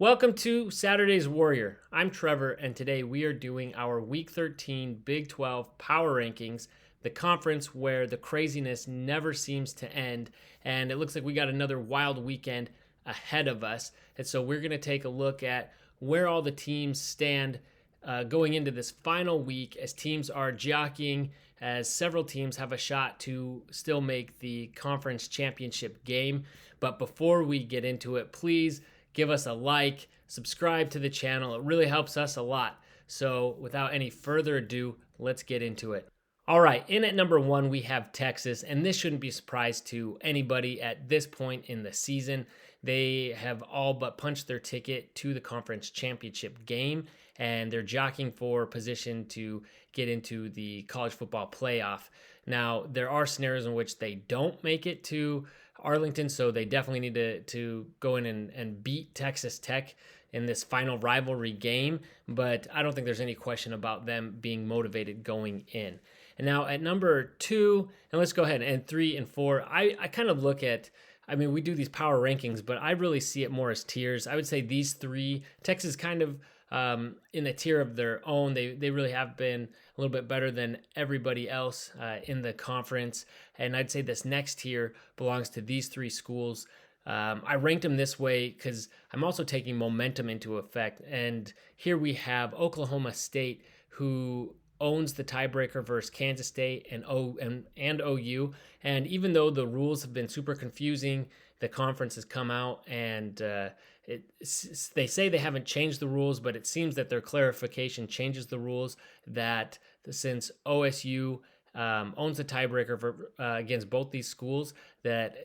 Welcome to Saturday's Warrior. I'm Trevor, and today we are doing our Week 13 Big 12 Power Rankings, the conference where the craziness never seems to end. And it looks like we got another wild weekend ahead of us. And so we're going to take a look at where all the teams stand going into this final week as teams are jockeying, as several teams have a shot to still make the conference championship game. But before we get into it, please give us a like, subscribe to the channel. It really helps us a lot. So without any further ado, let's get into it. All right, in at number one, we have Texas, and this shouldn't be a surprise to anybody at this point in the season. They have all but punched their ticket to the conference championship game, and they're jockeying for position to get into the college football playoff. Now, there are scenarios in which they don't make it to Arlington, so they definitely need to go in and beat Texas Tech in this final rivalry game, but I don't think there's any question about them being motivated going in. And now at number two, and let's go ahead, and three and four, I kind of look at, we do these power rankings, but I really see it more as tiers. I would say these three, Texas kind of in a tier of their own. They really have been a little bit better than everybody else in the conference. And I'd say this next tier belongs to these three schools. I ranked them this way because I'm also taking momentum into effect. And here we have Oklahoma State, who owns the tiebreaker versus Kansas State and OU. And even though the rules have been super confusing, the conference has come out and they say they haven't changed the rules, but it seems that their clarification changes the rules, that since OSU owns the tiebreaker against both these schools, that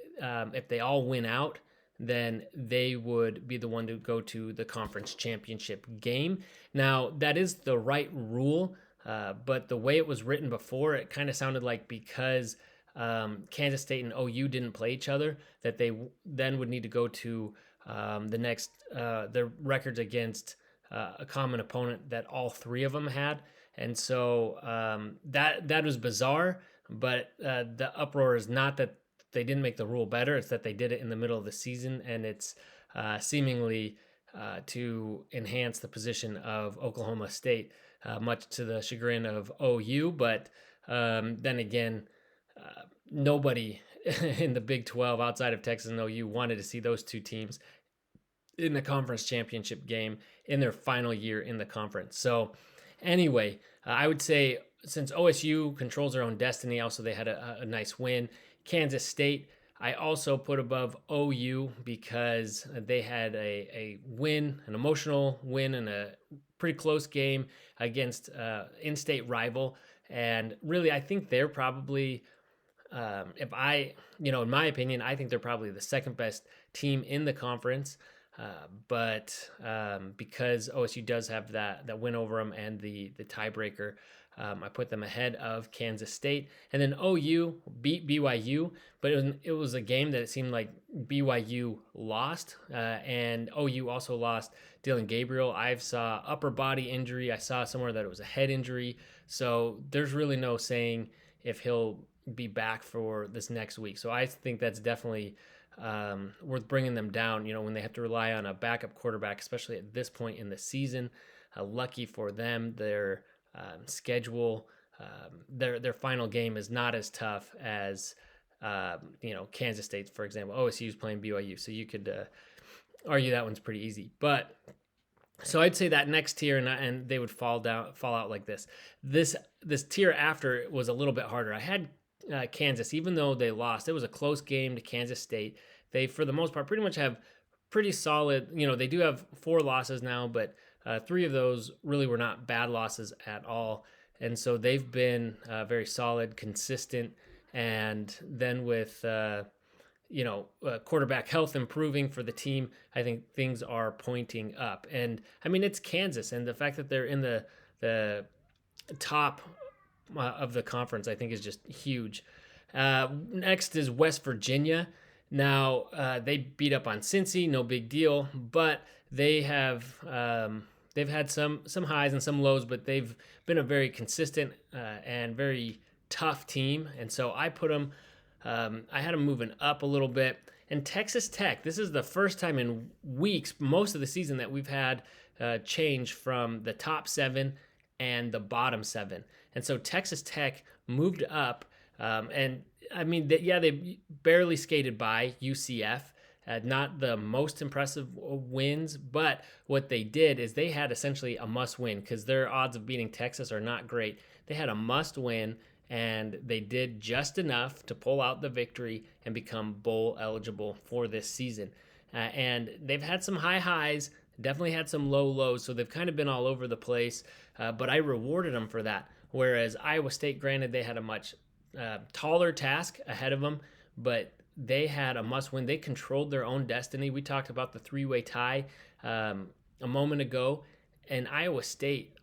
if they all win out, then they would be the one to go to the conference championship game. Now, that is the right rule, but the way it was written before, it kind of sounded like because Kansas State and OU didn't play each other, that they then would need to go to the next their records against a common opponent that all three of them had. And so that was bizarre, but the uproar is not that they didn't make the rule better, it's that they did it in the middle of the season, and it's seemingly to enhance the position of Oklahoma State, much to the chagrin of OU. But then again, nobody in the Big 12 outside of Texas and OU wanted to see those two teams in the conference championship game in their final year in the conference. So anyway, I would say since OSU controls their own destiny, also they had a nice win. Kansas State, I also put above OU because they had a win, an emotional win in a pretty close game against in-state rival. And really, I think they're probably, in my opinion, I think they're probably the second best team in the conference. But because OSU does have that win over them and the tiebreaker, I put them ahead of Kansas State. And then OU beat BYU, but it was a game that it seemed like BYU lost, and OU also lost Dylan Gabriel. I saw upper body injury. I saw somewhere that it was a head injury. So there's really no saying if he'll be back for this next week. So I think that's definitely worth bringing them down, when they have to rely on a backup quarterback, especially at this point in the season. Lucky for them, their schedule, their final game is not as tough as Kansas State, for example. OSU is playing BYU, so you could argue that one's pretty easy. But so I'd say that next tier, and they would fall out like this. This tier after was a little bit harder. I had Kansas, even though they lost, it was a close game to Kansas State. They, for the most part, pretty much have pretty solid, they do have 4 losses now, but 3 of those really were not bad losses at all. And so they've been very solid, consistent. And then with, quarterback health improving for the team, I think things are pointing up. And it's Kansas, and the fact that they're in the top of the conference, I think, is just huge. Next is West Virginia. Now, they beat up on Cincy, no big deal, but they have they've had some highs and some lows, but they've been a very consistent and very tough team, and so I put them I had them moving up a little bit. And Texas Tech, this is the first time in weeks, most of the season, that we've had change from the top 7 and the bottom 7. And so Texas Tech moved up. And I mean, they barely skated by UCF. Not the most impressive wins, but what they did is they had essentially a must win because their odds of beating Texas are not great. They had a must win, and they did just enough to pull out the victory and become bowl eligible for this season. And they've had some high highs, definitely had some low lows, so they've kind of been all over the place, but I rewarded them for that. Whereas Iowa State, granted, they had a much taller task ahead of them, but they had a must win. They controlled their own destiny. We talked about the 3-way tie a moment ago, and Iowa State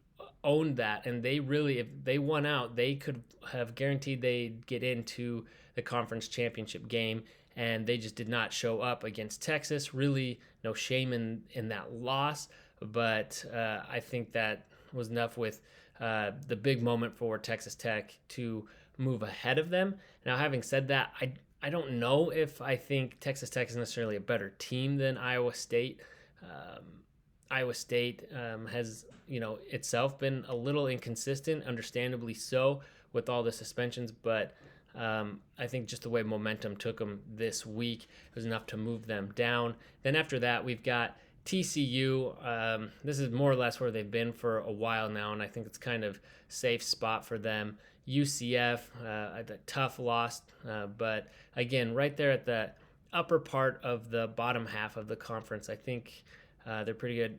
owned that. And they really, if they won out, they could have guaranteed they'd get into the conference championship game. And they just did not show up against Texas. Really, no shame in that loss. But I think that was enough with the big moment for Texas Tech to move ahead of them. Now, having said that, I don't know if I think Texas Tech is necessarily a better team than Iowa State. Iowa State has, itself been a little inconsistent, understandably so, with all the suspensions. But I think just the way momentum took them this week was enough to move them down. Then after that, we've got TCU. This is more or less where they've been for a while now, and I think it's kind of safe spot for them. UCF, a tough loss, but again, right there at the upper part of the bottom half of the conference. I think they're pretty good.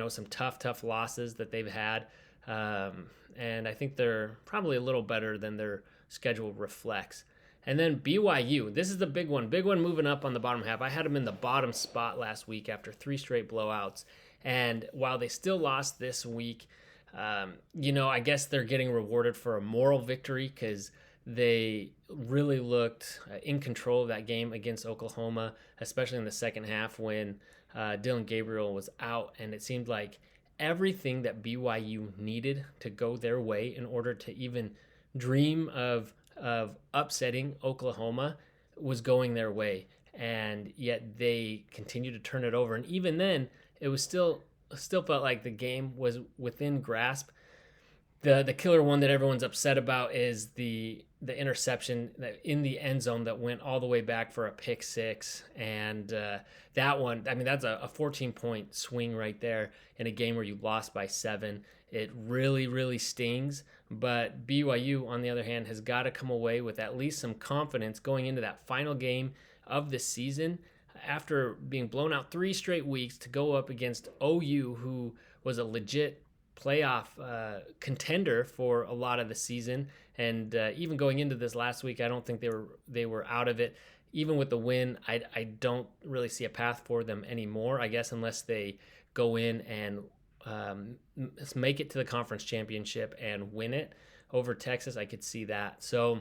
Some tough losses that they've had, and I think they're probably a little better than their schedule reflects. And then BYU, this is the big one moving up on the bottom half. I had them in the bottom spot last week after 3 straight blowouts, and while they still lost this week, I guess they're getting rewarded for a moral victory because they really looked in control of that game against Oklahoma, especially in the second half when Dylan Gabriel was out, and it seemed like everything that BYU needed to go their way in order to even dream of upsetting Oklahoma was going their way, and yet they continued to turn it over. And even then, it was still felt like the game was within grasp. The killer one that everyone's upset about is the interception in the end zone that went all the way back for a pick six. And that one, I mean, that's a 14-point swing right there in a game where you lost by 7. It really, really stings. But BYU, on the other hand, has got to come away with at least some confidence going into that final game of the season after being blown out 3 straight weeks to go up against OU, who was a legit playoff contender for a lot of the season. And even going into this last week, I don't think they were out of it. Even with the win, I don't really see a path for them anymore, I guess, unless they go in and make it to the conference championship and win it over Texas. I could see that. So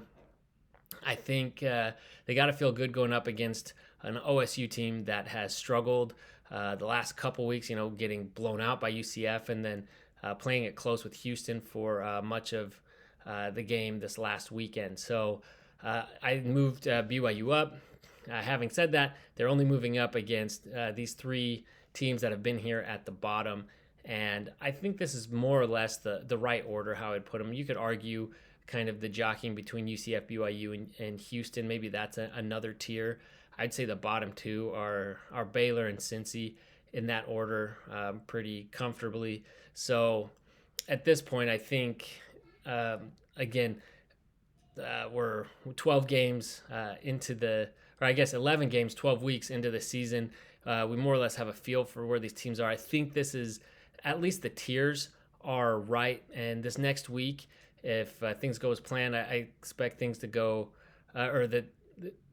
I think they got to feel good going up against an OSU team that has struggled the last couple weeks, getting blown out by UCF and then playing it close with Houston for much of the game this last weekend. So I moved BYU up. Having said that, they're only moving up against these 3 teams that have been here at the bottom. And I think this is more or less the right order, how I'd put them. You could argue kind of the jockeying between UCF, BYU, and Houston. Maybe that's another tier. I'd say the bottom 2 are Baylor and Cincy in that order pretty comfortably. So at this point, I think, we're 12 games into 11 games, 12 weeks into the season. We more or less have a feel for where these teams are. I think this is, at least the tiers are right. And this next week, if things go as planned, I expect things to go, or that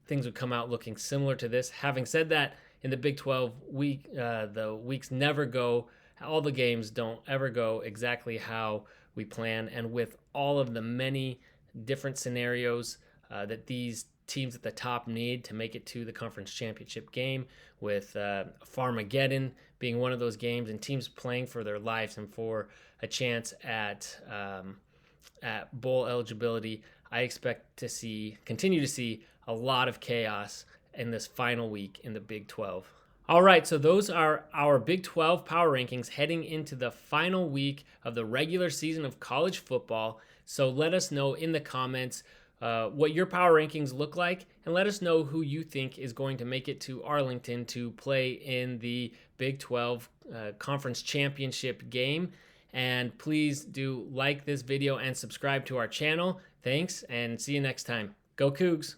things would come out looking similar to this. Having said that, in the Big 12 week, the weeks never go, all the games don't ever go exactly how we plan. And with all of the many different scenarios that these teams at the top need to make it to the conference championship game, with Farmageddon being one of those games, and teams playing for their lives and for a chance at bowl eligibility, I expect to continue to see a lot of chaos in this final week in the Big 12. All right, so those are our Big 12 power rankings heading into the final week of the regular season of college football. So let us know in the comments what your power rankings look like, and let us know who you think is going to make it to Arlington to play in the Big 12 Conference Championship game. And please do like this video and subscribe to our channel. Thanks, and see you next time. Go Cougs!